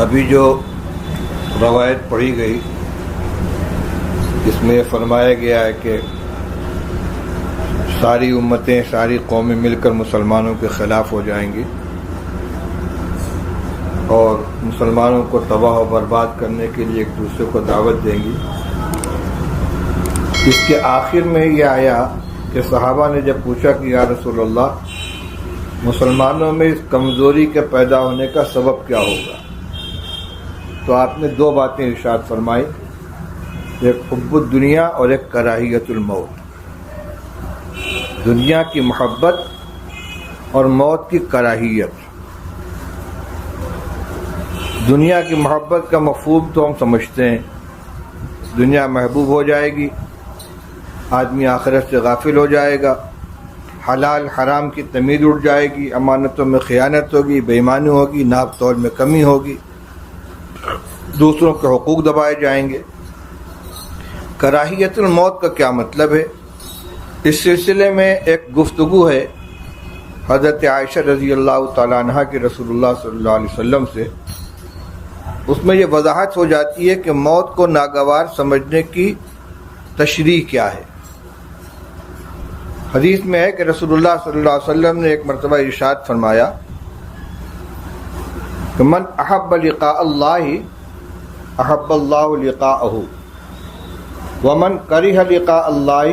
ابھی جو روایت پڑھی گئی اس میں فرمایا گیا ہے کہ ساری امتیں ساری قومیں مل کر مسلمانوں کے خلاف ہو جائیں گی اور مسلمانوں کو تباہ و برباد کرنے کے لیے ایک دوسرے کو دعوت دیں گی۔ اس کے آخر میں یہ آیا کہ صحابہ نے جب پوچھا کہ یا رسول اللہ مسلمانوں میں اس کمزوری کے پیدا ہونے کا سبب کیا ہوگا، تو آپ نے دو باتیں ارشاد فرمائی، ایک حب الدنیا اور ایک کراہیت الموت، دنیا کی محبت اور موت کی کراہیت۔ دنیا کی محبت کا مفہوم تو ہم سمجھتے ہیں، دنیا محبوب ہو جائے گی، آدمی آخرت سے غافل ہو جائے گا، حلال حرام کی تمیز اڑ جائے گی، امانتوں میں خیانت ہوگی، بے ایمانی ہوگی، ناپ تول میں کمی ہوگی، دوسروں کے حقوق دبائے جائیں گے۔ کراہیت الموت کا کیا مطلب ہے؟ اس سلسلے میں ایک گفتگو ہے حضرت عائشہ رضی اللہ تعالیٰ عنہ کی رسول اللہ صلی اللہ علیہ وسلم سے۔ اس میں یہ وضاحت ہو جاتی ہے کہ موت کو ناگوار سمجھنے کی تشریح کیا ہے۔ حدیث میں ہے کہ رسول اللہ صلی اللہ علیہ وسلم نے ایک مرتبہ ارشاد فرمایا کہ من احب لقاء اللہ احب اللہ لقاءہ ومن کرہ لقاء اللہ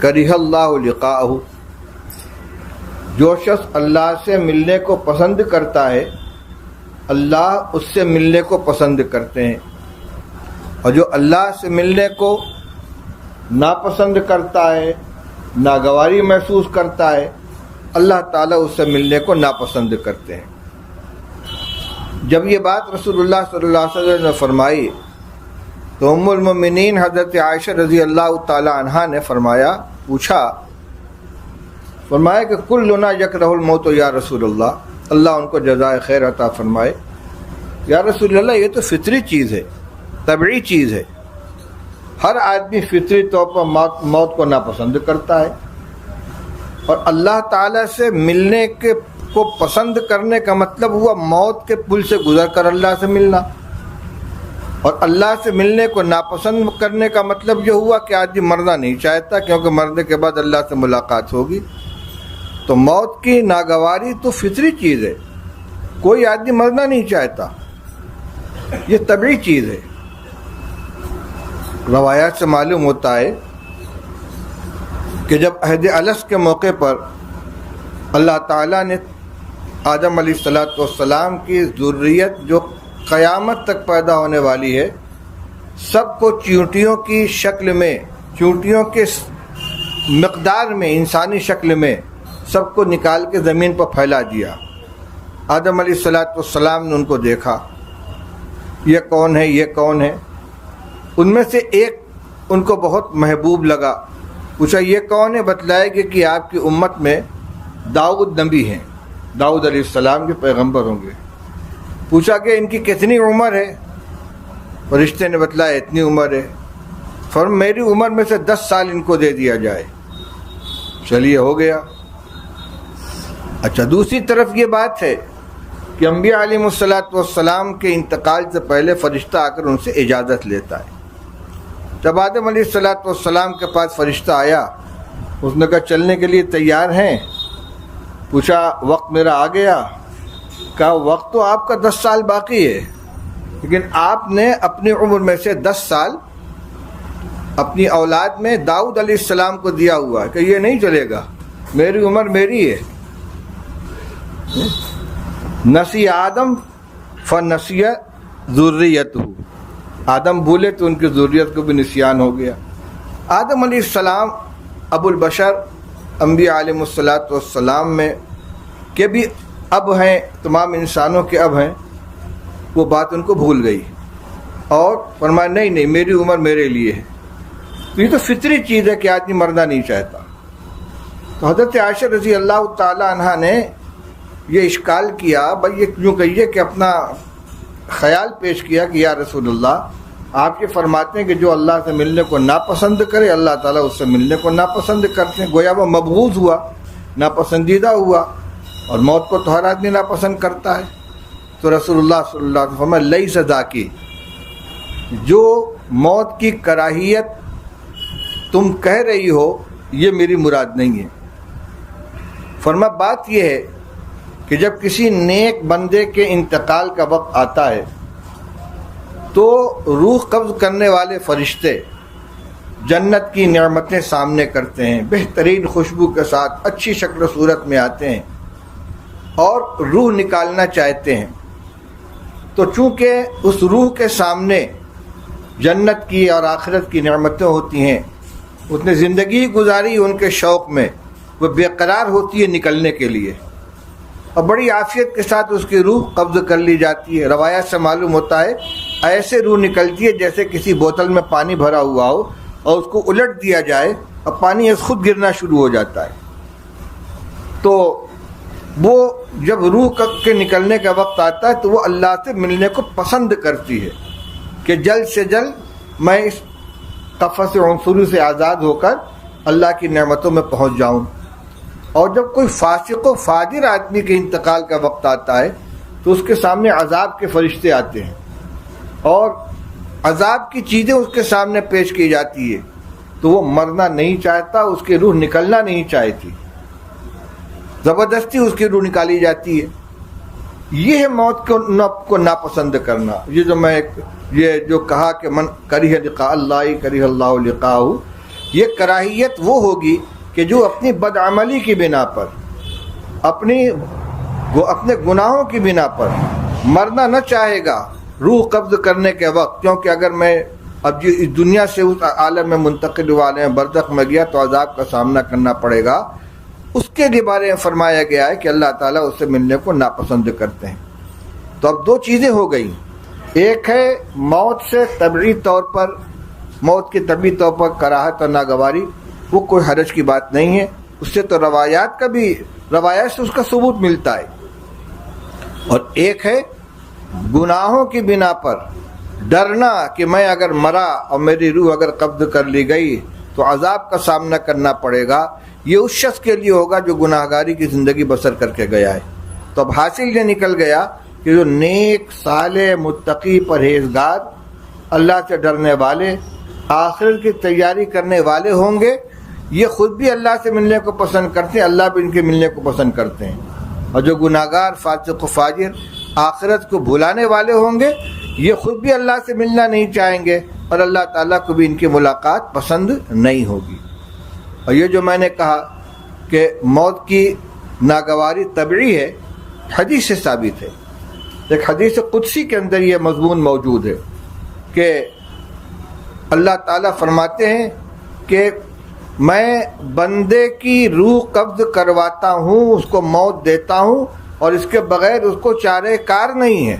کرہ اللہ لقاءہ۔ جو شخص اللہ سے ملنے کو پسند کرتا ہے اللہ اس سے ملنے کو پسند کرتے ہیں، اور جو اللہ سے ملنے کو ناپسند کرتا ہے، ناگواری محسوس کرتا ہے، اللہ تعالیٰ اس سے ملنے کو ناپسند کرتے ہیں۔ جب یہ بات رسول اللہ صلی اللہ علیہ وسلم نے فرمائی تو ام المؤمنین حضرت عائشہ رضی اللہ تعالی عنہا نے پوچھا کہ کلنا یکرہ الموت یا رسول اللہ، اللہ ان کو جزائے خیر عطا فرمائے، یا رسول اللہ یہ تو فطری چیز ہے، طبعی چیز ہے، ہر آدمی فطری طور پر موت کو ناپسند کرتا ہے، اور اللہ تعالیٰ سے ملنے کو پسند کرنے کا مطلب ہوا موت کے پل سے گزر کر اللہ سے ملنا، اور اللہ سے ملنے کو ناپسند کرنے کا مطلب یہ ہوا کہ آدمی مرنا نہیں چاہتا کیونکہ مرنے کے بعد اللہ سے ملاقات ہوگی۔ تو موت کی ناگواری تو فطری چیز ہے، کوئی آدمی مرنا نہیں چاہتا، یہ طبعی چیز ہے۔ روایات سے معلوم ہوتا ہے کہ جب عہد الست کے موقع پر اللہ تعالیٰ نے آدم علیہ السلام کی ذریت جو قیامت تک پیدا ہونے والی ہے سب کو چیونٹیوں کی شکل میں، چیونٹیوں کے مقدار میں، انسانی شکل میں سب کو نکال کے زمین پر پھیلا دیا۔ آدم علیہ السلام نے ان کو دیکھا، یہ کون ہے، یہ کون ہے؟ ان میں سے ایک ان کو بہت محبوب لگا، پوچھا یہ کون ہے؟ بتلائے گا کہ آپ کی امت میں داؤد نبی ہیں، داؤد علیہ السلام کے پیغمبر ہوں گے۔ پوچھا کہ ان کی کتنی عمر ہے؟ فرشتے نے بتلایا اتنی عمر ہے۔ فرمایا میری عمر میں سے 10 سال ان کو دے دیا جائے۔ چلیے ہو گیا۔ اچھا، دوسری طرف یہ بات ہے کہ انبیاء علیہ السلام کے انتقال سے پہلے فرشتہ آ کر ان سے اجازت لیتا ہے۔ جب آدم علیہ السلام کے پاس فرشتہ آیا، اس نے کہا چلنے کے لیے تیار ہیں؟ پوچھا وقت میرا آ گیا؟ کہا وقت تو آپ کا 10 سال باقی ہے، لیکن آپ نے اپنی عمر میں سے 10 سال اپنی اولاد میں داؤد علیہ السلام کو دیا ہوا ہے کہ یہ نہیں چلے گا، میری عمر میری ہے۔ نسی آدم فنسی ذریتہ، آدم بھولے تو ان کی ذریت کو بھی نسیان ہو گیا۔ آدم علیہ السلام ابو البشر انبیاء علیہ السلام میں کہ بھی اب ہیں، تمام انسانوں کے اب ہیں، وہ بات ان کو بھول گئی اور فرمایا نہیں میری عمر میرے لیے ہے۔ تو یہ تو فطری چیز ہے کہ آدمی مرنا نہیں چاہتا۔ تو حضرت عائشہ رضی اللہ تعالی عنہا نے یہ اشکال کیا، بھائی یہ کیوں کہیے کہ اپنا خیال پیش کیا کہ یا رسول اللہ آپ یہ فرماتے ہیں کہ جو اللہ سے ملنے کو ناپسند کرے اللہ تعالیٰ اس سے ملنے کو ناپسند کرتے ہیں، گویا وہ مبغوض ہوا، ناپسندیدہ ہوا، اور موت کو تو ہر آدمی ناپسند کرتا ہے۔ تو رسول اللہ صلی اللہ علیہ وسلم فرمایا لیس ذاکی، جو موت کی کراہیت تم کہہ رہی ہو یہ میری مراد نہیں ہے۔ فرمایا بات یہ ہے کہ جب کسی نیک بندے کے انتقال کا وقت آتا ہے تو روح قبض کرنے والے فرشتے جنت کی نعمتیں سامنے کرتے ہیں، بہترین خوشبو کے ساتھ اچھی شکل و صورت میں آتے ہیں اور روح نکالنا چاہتے ہیں۔ تو چونکہ اس روح کے سامنے جنت کی اور آخرت کی نعمتیں ہوتی ہیں، اس نے زندگی گزاری ان کے شوق میں، وہ بے قرار ہوتی ہے نکلنے کے لیے، اور بڑی عافیت کے ساتھ اس کی روح قبض کر لی جاتی ہے۔ روایات سے معلوم ہوتا ہے ایسے روح نکلتی ہے جیسے کسی بوتل میں پانی بھرا ہوا ہو اور اس کو الٹ دیا جائے اور پانی خود گرنا شروع ہو جاتا ہے۔ تو وہ جب روح کے نکلنے کا وقت آتا ہے تو وہ اللہ سے ملنے کو پسند کرتی ہے کہ جلد سے جلد میں اس قفس عنصری سے آزاد ہو کر اللہ کی نعمتوں میں پہنچ جاؤں۔ اور جب کوئی فاسق و فاجر آدمی کے انتقال کا وقت آتا ہے تو اس کے سامنے عذاب کے فرشتے آتے ہیں اور عذاب کی چیزیں اس کے سامنے پیش کی جاتی ہے، تو وہ مرنا نہیں چاہتا، اس کی روح نکلنا نہیں چاہتی، زبردستی اس کی روح نکالی جاتی ہے۔ یہ ہے موت کو ناپسند کرنا۔ یہ جو کہا کہ من کریہ لقاء اللہ کریہ اللہ لقاءہ، یہ کراہیت وہ ہوگی کہ جو اپنی بدعملی کی بنا پر، اپنے گناہوں کی بنا پر مرنا نہ چاہے گا روح قبض کرنے کے وقت، کیونکہ اگر میں اب اس دنیا سے اس عالم میں منتقل والے برزخ میں گیا تو عذاب کا سامنا کرنا پڑے گا، اس کے لیے بارے میں فرمایا گیا ہے کہ اللہ تعالیٰ اس سے ملنے کو ناپسند کرتے ہیں۔ تو اب دو چیزیں ہو گئیں، ایک ہے موت سے طبعی طور پر، موت کی طبعی طور پر کراہت اور ناگواری، وہ کوئی حرج کی بات نہیں ہے، اس سے تو روایات سے اس کا ثبوت ملتا ہے۔ اور ایک ہے گناہوں کی بنا پر ڈرنا کہ میں اگر مرا اور میری روح اگر قبض کر لی گئی تو عذاب کا سامنا کرنا پڑے گا، یہ اس شخص کے لیے ہوگا جو گناہگاری کی زندگی بسر کر کے گیا ہے۔ تو اب حاصل یہ نکل گیا کہ جو نیک صالح متقی پرہیزگار اللہ سے ڈرنے والے آخرت کی تیاری کرنے والے ہوں گے، یہ خود بھی اللہ سے ملنے کو پسند کرتے ہیں، اللہ بھی ان کے ملنے کو پسند کرتے ہیں۔ اور جو گناہگار فاسق و فاجر آخرت کو بھلانے والے ہوں گے، یہ خود بھی اللہ سے ملنا نہیں چاہیں گے اور اللہ تعالیٰ کو بھی ان کی ملاقات پسند نہیں ہوگی۔ اور یہ جو میں نے کہا کہ موت کی ناگواری طبعی ہے، حدیث سے ثابت ہے۔ ایک حدیث قدسی کے اندر یہ مضمون موجود ہے کہ اللہ تعالیٰ فرماتے ہیں کہ میں بندے کی روح قبض کرواتا ہوں، اس کو موت دیتا ہوں، اور اس کے بغیر اس کو چارہ کار نہیں ہے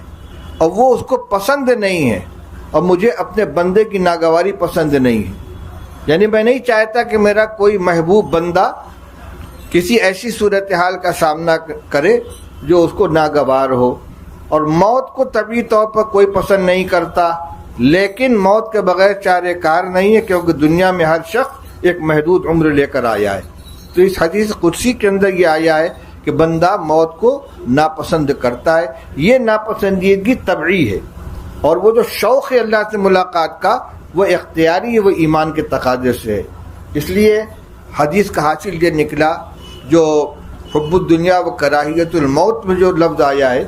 اور وہ اس کو پسند نہیں ہے، اور مجھے اپنے بندے کی ناگواری پسند نہیں ہے۔ یعنی میں نہیں چاہتا کہ میرا کوئی محبوب بندہ کسی ایسی صورتحال کا سامنا کرے جو اس کو ناگوار ہو۔ اور موت کو طبعی طور پر کوئی پسند نہیں کرتا، لیکن موت کے بغیر چارہ کار نہیں ہے، کیونکہ دنیا میں ہر شخص ایک محدود عمر لے کر آیا ہے۔ تو اس حدیث قدسی کے اندر یہ آیا ہے کہ بندہ موت کو ناپسند کرتا ہے، یہ ناپسندیدگی طبعی ہے، اور وہ جو شوق ہے اللہ سے ملاقات کا وہ اختیاری ہے، وہ ایمان کے تقاضے سے ہے۔ اس لیے حدیث کا حاصل یہ نکلا، جو حب الدنیا و کراہیت الموت میں جو لفظ آیا ہے،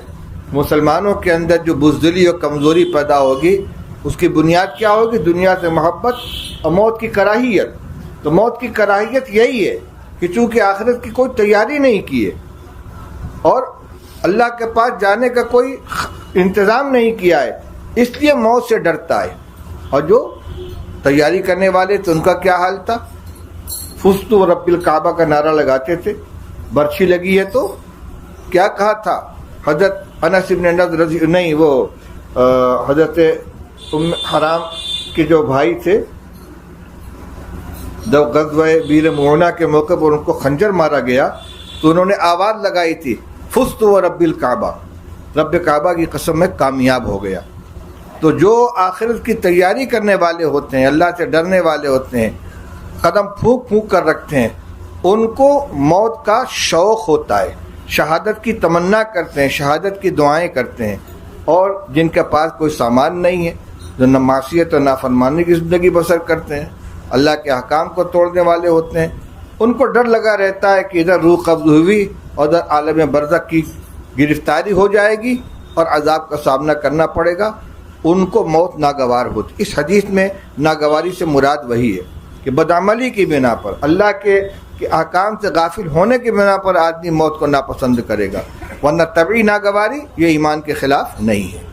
مسلمانوں کے اندر جو بزدلی اور کمزوری پیدا ہوگی اس کی بنیاد کیا ہوگی؟ دنیا سے محبت اور موت کی کراہیت۔ تو موت کی کراہیت یہی ہے کہ چونکہ آخرت کی کوئی تیاری نہیں کی ہے اور اللہ کے پاس جانے کا کوئی انتظام نہیں کیا ہے، اس لیے موت سے ڈرتا ہے۔ اور جو تیاری کرنے والے تو ان کا کیا حال تھا؟ فزت ورب الکعبہ کا نعرہ لگاتے تھے، برچھی لگی ہے تو کیا کہا تھا حضرت انس بن نضر نہیں، وہ حضرت ام حرام کے جو بھائی تھے، جب غزوہ بیر معونہ کے موقع پر ان کو خنجر مارا گیا تو انہوں نے آواز لگائی تھی فزت ورب الکعبہ، رب کعبہ کی قسم میں کامیاب ہو گیا۔ تو جو آخرت کی تیاری کرنے والے ہوتے ہیں، اللہ سے ڈرنے والے ہوتے ہیں، قدم پھونک پھونک کر رکھتے ہیں، ان کو موت کا شوق ہوتا ہے۔ شہادت کی تمنا کرتے ہیں، شہادت کی دعائیں کرتے ہیں، اور جن کے پاس کوئی سامان نہیں ہے، جو نہ معصیت اور نافرمانی کی زندگی بسر کرتے ہیں، اللہ کے احکام کو توڑنے والے ہوتے ہیں، ان کو ڈر لگا رہتا ہے کہ ادھر روح قبض ہوئی اور ادھر عالم برزخ کی گرفتاری ہو جائے گی اور عذاب کا سامنا کرنا پڑے گا، ان کو موت ناگوار ہوتی۔ اس حدیث میں ناگواری سے مراد وہی ہے کہ بدعملی کی بنا پر، اللہ کے احکام سے غافل ہونے کی بنا پر آدمی موت کو ناپسند کرے گا، ورنہ طبعی ناگواری یہ ایمان کے خلاف نہیں ہے۔